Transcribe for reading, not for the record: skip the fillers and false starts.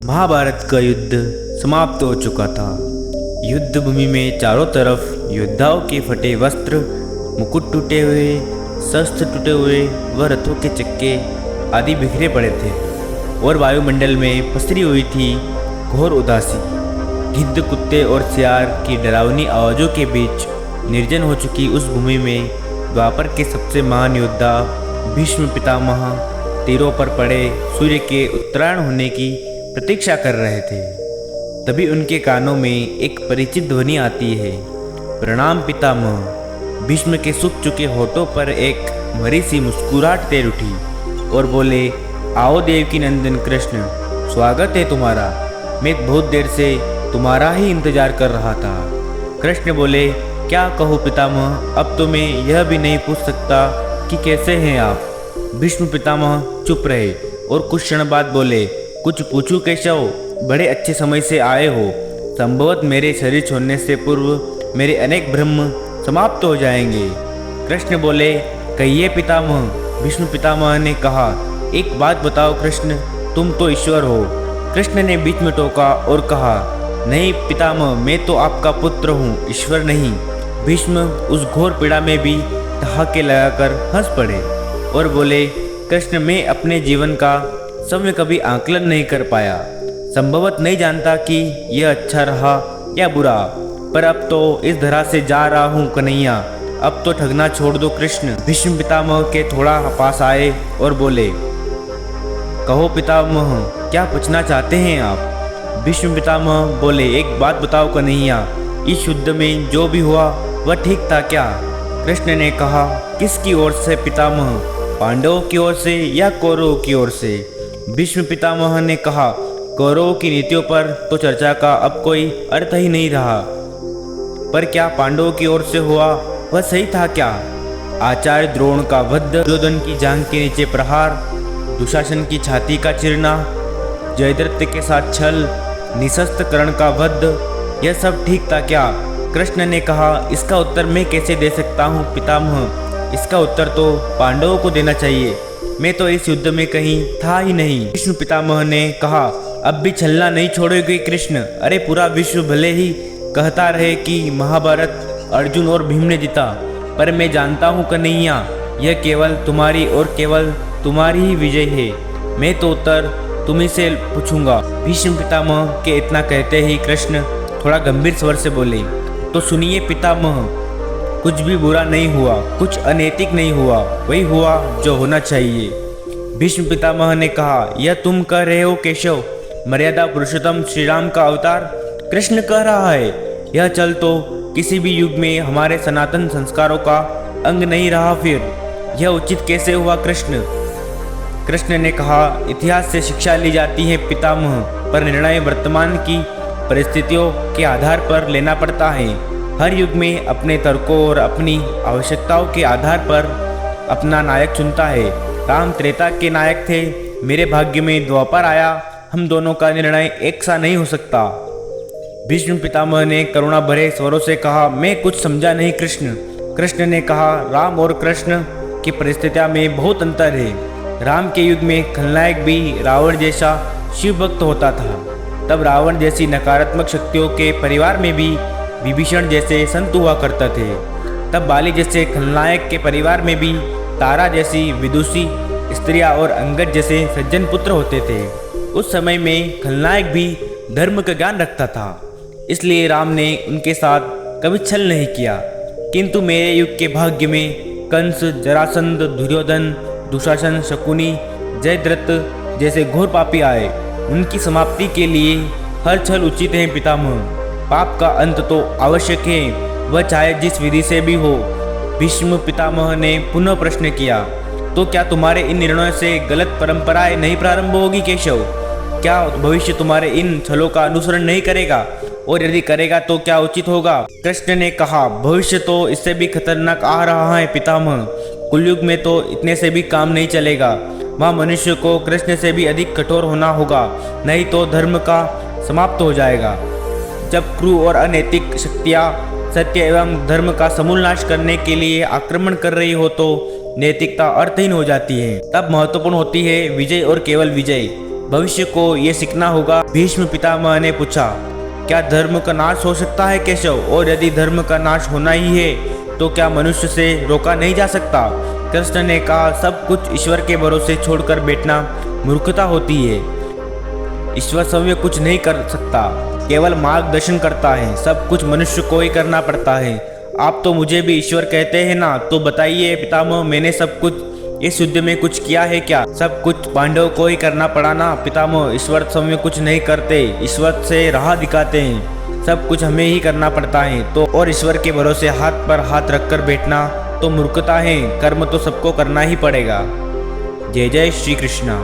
महाभारत का युद्ध समाप्त हो चुका था। युद्ध भूमि में चारों तरफ योद्धाओं के फटे वस्त्र, मुकुट टूटे हुए, शस्त्र टूटे हुए व रथों के चक्के आदि बिखरे पड़े थे और वायुमंडल में पसरी हुई थी घोर उदासी। गिद्ध, कुत्ते और सियार की डरावनी आवाज़ों के बीच निर्जन हो चुकी उस भूमि में द्वापर के सबसे महान योद्धा भीष्म पितामह तीरों पर पड़े सूर्य के उत्तरायण होने की प्रतीक्षा कर रहे थे। तभी उनके कानों में एक परिचित ध्वनि आती है, प्रणाम पितामह। भीष्म के सूख चुके होठों पर एक मरी सी मुस्कुराहट तैर उठी और बोले, आओ देवकी नंदन कृष्ण, स्वागत है तुम्हारा। मैं बहुत देर से तुम्हारा ही इंतजार कर रहा था। कृष्ण बोले, क्या कहूँ पितामह, अब तो मैं यह भी नहीं पूछ सकता कि कैसे हैं आप। भीष्म पितामह चुप रहे और कुछ क्षण बाद बोले, कुछ पूछूं केशव, बड़े अच्छे समय से आए हो। संभवत मेरे शरीर छोड़ने से पूर्व मेरे अनेक भ्रम समाप्त हो जाएंगे। कृष्ण बोले, कहिए पितामह। भीष्म पितामह ने कहा, एक बात बताओ कृष्ण, तुम तो ईश्वर हो। कृष्ण ने बीच में टोका और कहा, नहीं पितामह, मैं तो आपका पुत्र हूँ, ईश्वर नहीं। भीष्म उस घोर पीड़ा में भी ठहाके लगाकर हंस पड़े और बोले, कृष्ण, मैं अपने जीवन का समय कभी आकलन नहीं कर पाया। संभवत नहीं जानता कि यह अच्छा रहा या बुरा, पर अब तो इस धरा से जा रहा हूँ कन्हैया, अब तो ठगना छोड़ दो कृष्ण। भीष्म पितामह के थोड़ा पास आए और बोले, कहो पितामह, क्या पूछना चाहते हैं आप। भीष्म पितामह बोले, एक बात बताओ कन्हैया, इस युद्ध में जो भी हुआ वह ठीक था क्या। कृष्ण ने कहा, किसकी ओर से पितामह, पांडवों की ओर से या कौरवों की ओर से। भीष्म पितामह ने कहा, कौरवों की नीतियों पर तो चर्चा का अब कोई अर्थ ही नहीं रहा, पर क्या पांडवों की ओर से हुआ वह सही था क्या। आचार्य द्रोण का वध, दुर्योधन की जांघ के नीचे प्रहार, दुशासन की छाती का चिरना, जयद्रथ के साथ छल, निशस्त्र कर्ण का वध, यह सब ठीक था क्या। कृष्ण ने कहा, इसका उत्तर मैं कैसे दे सकता हूँ पितामह, इसका उत्तर तो पांडवों को देना चाहिए, मैं तो इस युद्ध में कहीं था ही नहीं। भीष्म पितामह ने कहा, अब भी छलना नहीं छोड़ोगे कृष्ण। अरे पूरा विश्व भले ही कहता रहे कि महाभारत अर्जुन और भीम ने जीता, पर मैं जानता हूँ कन्हैया, यह केवल तुम्हारी और केवल तुम्हारी ही विजय है। मैं तो उत्तर तुम्ही से पूछूंगा। भीष्म पितामह के इतना कहते ही कृष्ण थोड़ा गंभीर स्वर से बोले, तो सुनिए पितामह, कुछ भी बुरा नहीं हुआ, कुछ अनैतिक नहीं हुआ, वही हुआ जो होना चाहिए। भीष्म पितामह ने कहा, यह तुम कह रहे हो केशव, मर्यादा पुरुषोत्तम श्री राम का अवतार। कृष्ण कह रहा है, यह चल तो किसी भी युग में हमारे सनातन संस्कारों का अंग नहीं रहा, फिर यह उचित कैसे हुआ कृष्ण। कृष्ण ने कहा, इतिहास से शिक्षा ली जाती है पितामह, पर निर्णय वर्तमान की परिस्थितियों के आधार पर लेना पड़ता है। हर युग में अपने तर्कों और अपनी आवश्यकताओं के आधार पर अपना नायक चुनता है। राम त्रेता के नायक थे, मेरे भाग्य में द्वापर आया, हम दोनों का निर्णय एक सा नहीं हो सकता। भीष्म पितामह ने करुणा भरे स्वरों से कहा, मैं कुछ समझा नहीं कृष्ण। कृष्ण ने कहा, राम और कृष्ण की परिस्थितियां में बहुत अंतर है। राम के युग में खलनायक भी रावण जैसा शिव भक्त होता था, तब रावण जैसी नकारात्मक शक्तियों के परिवार में भी विभीषण जैसे संत हुआ करते थे। तब बाली जैसे खलनायक के परिवार में भी तारा जैसी विदुषी स्त्रियां और अंगद जैसे सज्जन पुत्र होते थे। उस समय में खलनायक भी धर्म का ज्ञान रखता था, इसलिए राम ने उनके साथ कभी छल नहीं किया। किंतु मेरे युग के भाग्य में कंस, जरासंध, दुर्योधन, दुशासन, शकुनी, जयद्रथ जैसे घोर पापी आए। उनकी समाप्ति के लिए हर छल उचित है पितामह। पाप का अंत तो आवश्यक है, वह चाहे जिस विधि से भी हो। भीष्म पितामह ने पुनः प्रश्न किया, तो क्या तुम्हारे इन निर्णयों से गलत परंपराएं नहीं प्रारंभ होगी केशव। क्या भविष्य तुम्हारे इन छलों का अनुसरण नहीं करेगा, और यदि करेगा तो क्या उचित होगा। कृष्ण ने कहा, भविष्य तो इससे भी खतरनाक आ रहा है पितामह। कुलयुग में तो इतने से भी काम नहीं चलेगा, वहाँ मनुष्य को कृष्ण से भी अधिक कठोर होना होगा, नहीं तो धर्म का समाप्त हो जाएगा। जब क्रूर और अनैतिक शक्तियाँ सत्य एवं धर्म का समूल नाश करने के लिए आक्रमण कर रही हो तो नैतिकता अर्थहीन हो जाती है। तब महत्वपूर्ण होती है विजय और केवल विजय। भविष्य को ये सीखना होगा। भीष्म पितामह ने पूछा, क्या धर्म का नाश हो सकता है केशव? और यदि धर्म का नाश होना ही है तो क्या मनुष्य से रोका नहीं जा सकता? कृष्ण ने कहा, सब कुछ ईश्वर के भरोसे छोड़कर बैठना मूर्खता होती है। ईश्वर स्वयं कुछ नहीं कर सकता, केवल मार्गदर्शन करता है। सब कुछ मनुष्य को ही करना पड़ता है। आप तो मुझे भी ईश्वर कहते हैं ना, तो बताइए पितामह, मैंने सब कुछ इस युद्ध में कुछ किया है क्या? सब कुछ पांडवों को ही करना पड़ा ना पितामह। ईश्वर स्वयं कुछ नहीं करते, ईश्वर से राह दिखाते हैं। सब कुछ हमें ही करना पड़ता है तो, और ईश्वर के भरोसे हाथ पर हाथ रखकर बैठना तो मूर्खता है। कर्म तो सबको करना ही पड़ेगा। जय जय श्री कृष्णा।